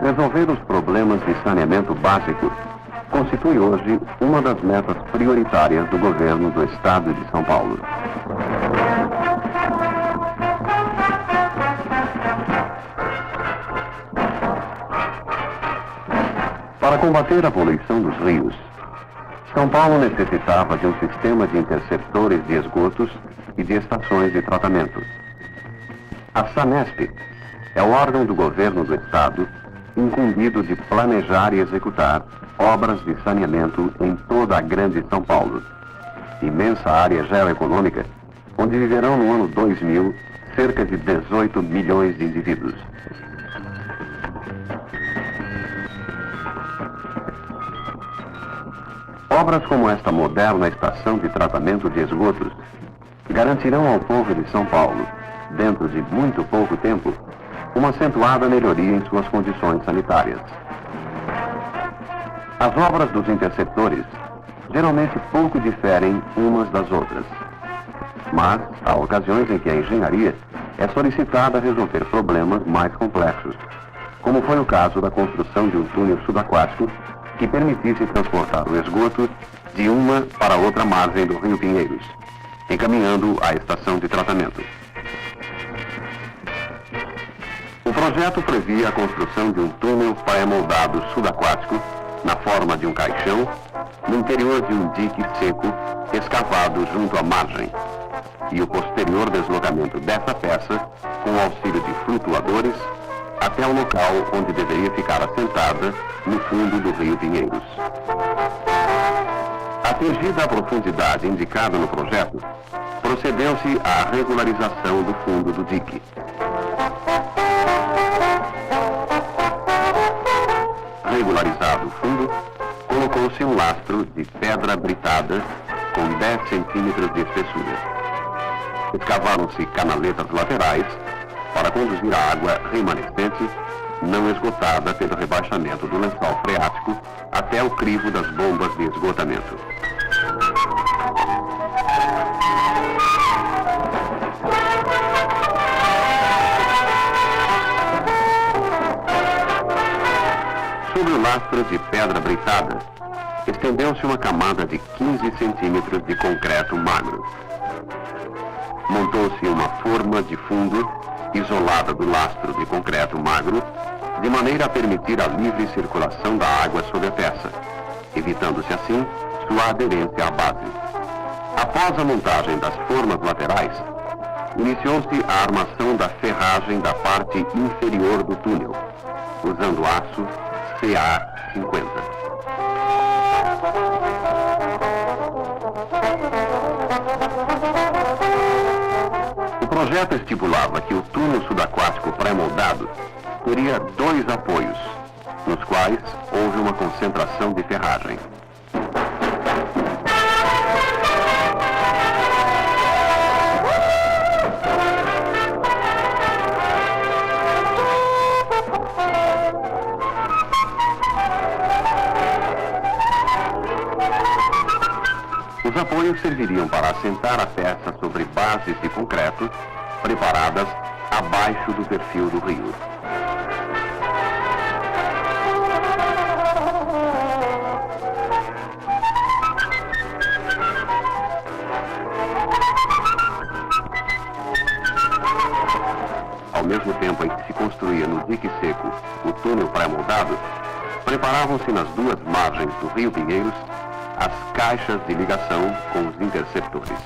Resolver os problemas de saneamento básico constitui hoje uma das metas prioritárias do governo do Estado de São Paulo. Para combater a poluição dos rios, São Paulo necessitava de um sistema de interceptores de esgotos e de estações de tratamento. A Sanesp é o órgão do governo do Estado incumbido de planejar e executar obras de saneamento em toda a grande São Paulo, imensa área geoeconômica, onde viverão no ano 2000 cerca de 18 milhões de indivíduos. Obras como esta moderna estação de tratamento de esgotos garantirão ao povo de São Paulo, dentro de muito pouco tempo, uma acentuada melhoria em suas condições sanitárias. As obras dos interceptores geralmente pouco diferem umas das outras, mas há ocasiões em que a engenharia é solicitada a resolver problemas mais complexos, como foi o caso da construção de um túnel subaquático que permitisse transportar o esgoto de uma para outra margem do Rio Pinheiros, encaminhando à estação de tratamento. O projeto previa a construção de um túnel pré-moldado subaquático na forma de um caixão, no interior de um dique seco escavado junto à margem, e o posterior deslocamento dessa peça, com o auxílio de flutuadores, até o local onde deveria ficar assentada, no fundo do Rio Pinheiros. Atingida a profundidade indicada no projeto, procedeu-se à regularização do fundo do dique. Regularizado o fundo, colocou-se um lastro de pedra britada com 10 centímetros de espessura. Escavaram-se canaletas laterais para conduzir a água remanescente, não esgotada pelo rebaixamento do lençol freático, até o crivo das bombas de esgotamento. Sobre o lastro de pedra britada, estendeu-se uma camada de 15 centímetros de concreto magro. Montou-se uma forma de fundo isolada do lastro de concreto magro, de maneira a permitir a livre circulação da água sobre a peça, evitando-se assim sua aderência à base. Após a montagem das formas laterais, iniciou-se a armação da ferragem da parte inferior do túnel, usando aço CA50. O projeto estipulava que o túnel subaquático pré-moldado teria 2 apoios, nos quais houve uma concentração de ferragem. Os apoios serviriam para assentar a peça sobre bases de concreto preparadas abaixo do perfil do rio. Ao mesmo tempo em que se construía no dique seco o túnel pré-moldado, preparavam-se nas duas margens do Rio Pinheiros as caixas de ligação com os interceptores.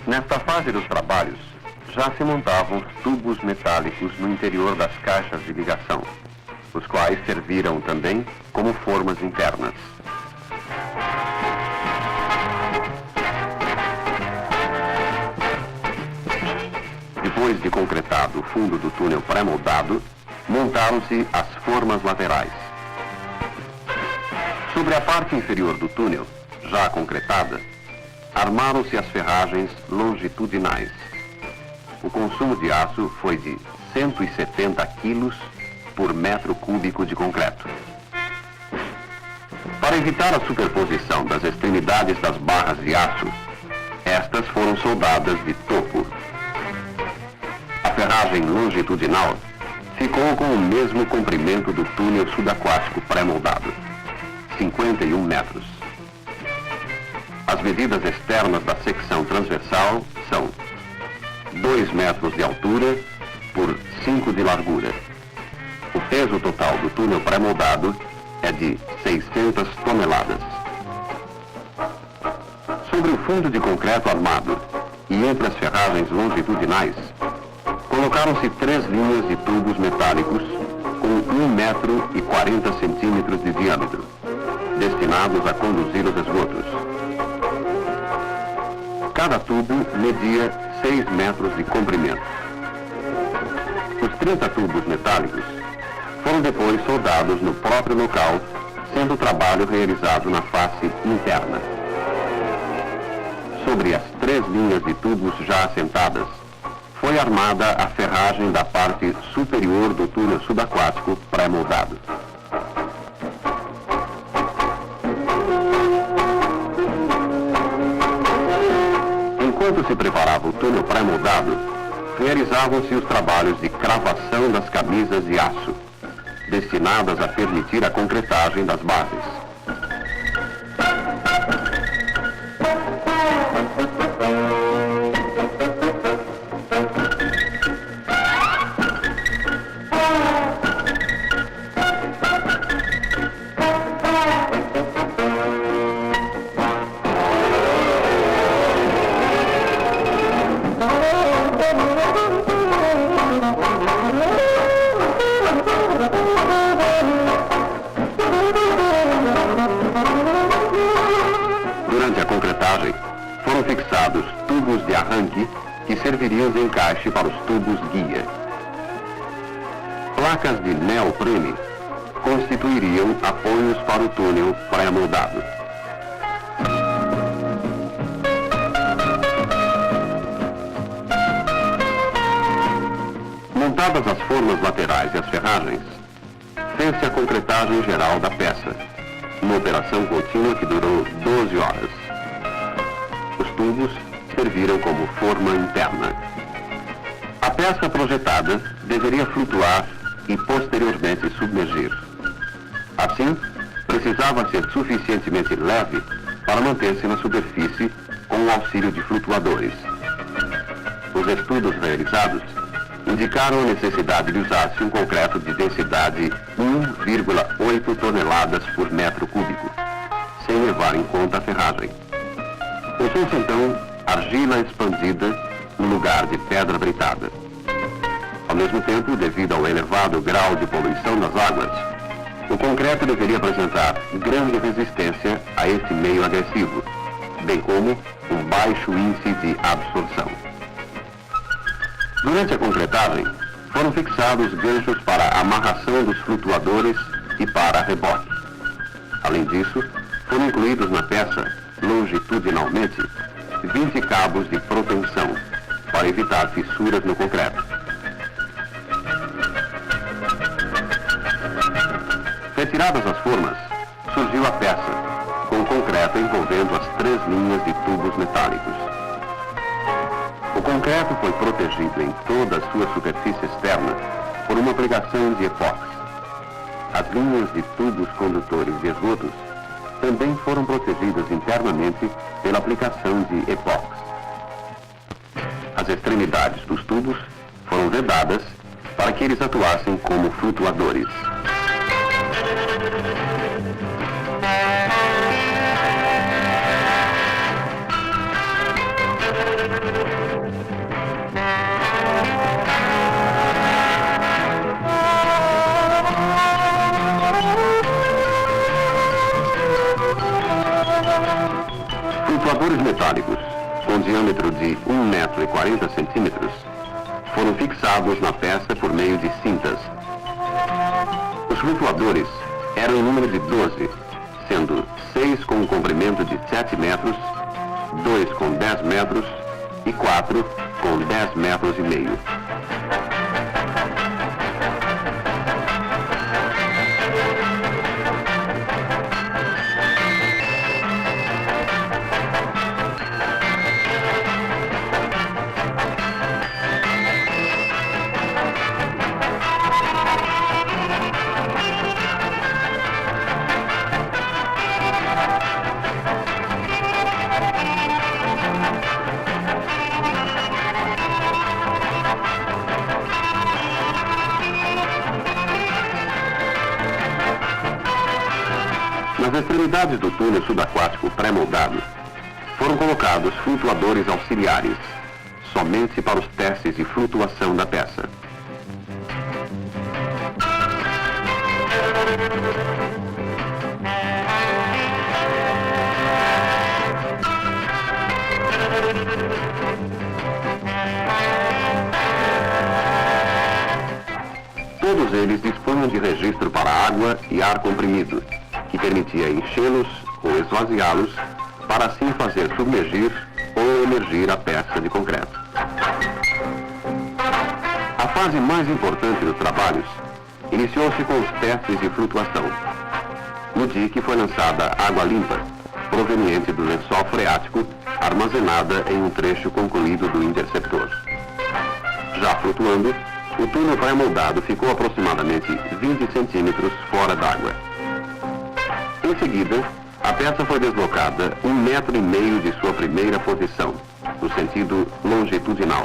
Nesta fase dos trabalhos, já se montavam os tubos metálicos no interior das caixas de ligação, os quais serviram também como formas internas. Depois de concretado o fundo do túnel pré-moldado, montaram-se as formas laterais. Sobre a parte inferior do túnel, já concretada, armaram-se as ferragens longitudinais. o consumo de aço foi de 170 quilos por metro cúbico de concreto. Para evitar a superposição das extremidades das barras de aço, estas foram soldadas de topo. A ferragem longitudinal ficou com o mesmo comprimento do túnel subaquático pré-moldado, 51 metros. As medidas externas da secção transversal são 2 metros de altura por 5 de largura. O peso total do túnel pré-moldado é de 600 toneladas. Sobre o fundo de concreto armado e entre as ferragens longitudinais, colocaram-se 3 linhas de tubos metálicos com 1 metro e 40 centímetros de diâmetro, destinados a conduzir os esgotos. Cada tubo media 6 metros de comprimento. Os 30 tubos metálicos foram depois soldados no próprio local, sendo o trabalho realizado na face interna. Sobre as 3 linhas de tubos já assentadas, foi armada a ferragem da parte superior do túnel subaquático pré-moldado. Enquanto se preparava o túnel pré-moldado, realizavam-se os trabalhos de cravação das camisas de aço, destinadas a permitir a concretagem das bases. Durante a concretagem, foram fixados tubos de arranque que serviriam de encaixe para os tubos guia. Placas de neoprene constituiriam apoios para o túnel pré-moldado. Montadas as formas laterais e as ferragens, fez-se a concretagem geral da peça, uma operação contínua que durou 12 horas. Os tubos serviram como forma interna. A peça projetada deveria flutuar e posteriormente submergir. Assim, precisava ser suficientemente leve para manter-se na superfície com o auxílio de flutuadores. Os estudos realizados indicaram a necessidade de usar-se um concreto de densidade 1,8 toneladas por metro cúbico, sem levar em conta a ferragem. Usou-se então argila expandida no lugar de pedra britada. Ao mesmo tempo, devido ao elevado grau de poluição das águas, o concreto deveria apresentar grande resistência a esse meio agressivo, bem como um baixo índice de absorção. Durante a concretagem, foram fixados ganchos para a amarração dos flutuadores e para reboque. Além disso, foram incluídos na peça, longitudinalmente, 20 cabos de proteção, para evitar fissuras no concreto. Retiradas as formas, surgiu a peça, com concreto envolvendo as 3 linhas de tubos metálicos. O concreto foi protegido em toda a sua superfície externa por uma pregação de epóxi. As linhas de tubos condutores de esgotos também foram protegidas internamente pela aplicação de epóxi. As extremidades dos tubos foram vedadas para que eles atuassem como flutuadores. Flutuadores metálicos, com diâmetro de 1 metro e 40 centímetros, foram fixados na peça por meio de cintas. Os flutuadores eram em número de 12, sendo 6 com um comprimento de 7 metros, 2 com 10 metros e 4 com 10,5 metros. Nas extremidades do túnel subaquático pré-moldado, foram colocados flutuadores auxiliares, somente para os testes de flutuação da peça. Todos eles dispunham de registro para água e ar comprimido, que permitia enchê-los ou esvaziá-los para assim fazer submergir ou emergir a peça de concreto. A fase mais importante dos trabalhos iniciou-se com os testes de flutuação. No dique foi lançada água limpa, proveniente do lençol freático, armazenada em um trecho concluído do interceptor. Já flutuando, o túnel pré-moldado ficou aproximadamente 20 centímetros fora d'água. Em seguida, a peça foi deslocada 1,5 metros de sua primeira posição, no sentido longitudinal.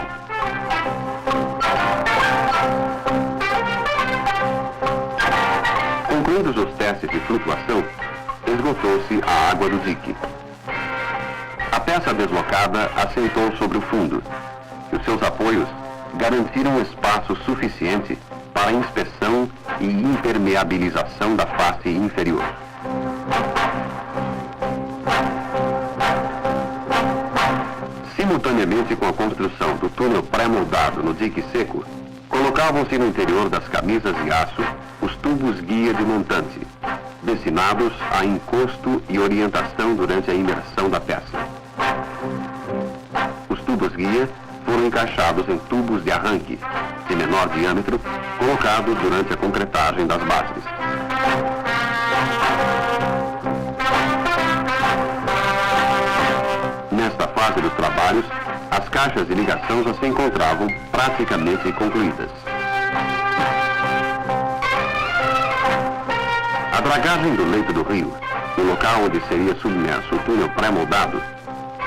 Concluídos os testes de flutuação, esgotou-se a água do dique. A peça deslocada assentou sobre o fundo, e os seus apoios garantiram espaço suficiente para a inspeção e impermeabilização da face inferior. Simultaneamente com a construção do túnel pré-moldado no dique seco, colocavam-se no interior das camisas de aço os tubos guia de montante, destinados a encosto e orientação durante a imersão da peça. Os tubos guia foram encaixados em tubos de arranque, de menor diâmetro, colocados durante a concretagem das bases. Nesta fase dos trabalhos, as caixas de ligação já se encontravam praticamente concluídas. A dragagem do leito do rio, no local onde seria submerso o túnel pré-moldado,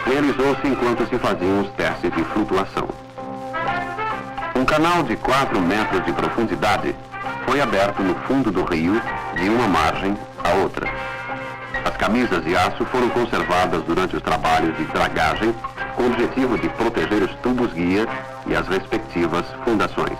realizou-se enquanto se faziam os testes de flutuação. Um canal de 4 metros de profundidade foi aberto no fundo do rio, de uma margem à outra. As camisas de aço foram conservadas durante os trabalhos de dragagem, com o objetivo de proteger os tubos guia e as respectivas fundações.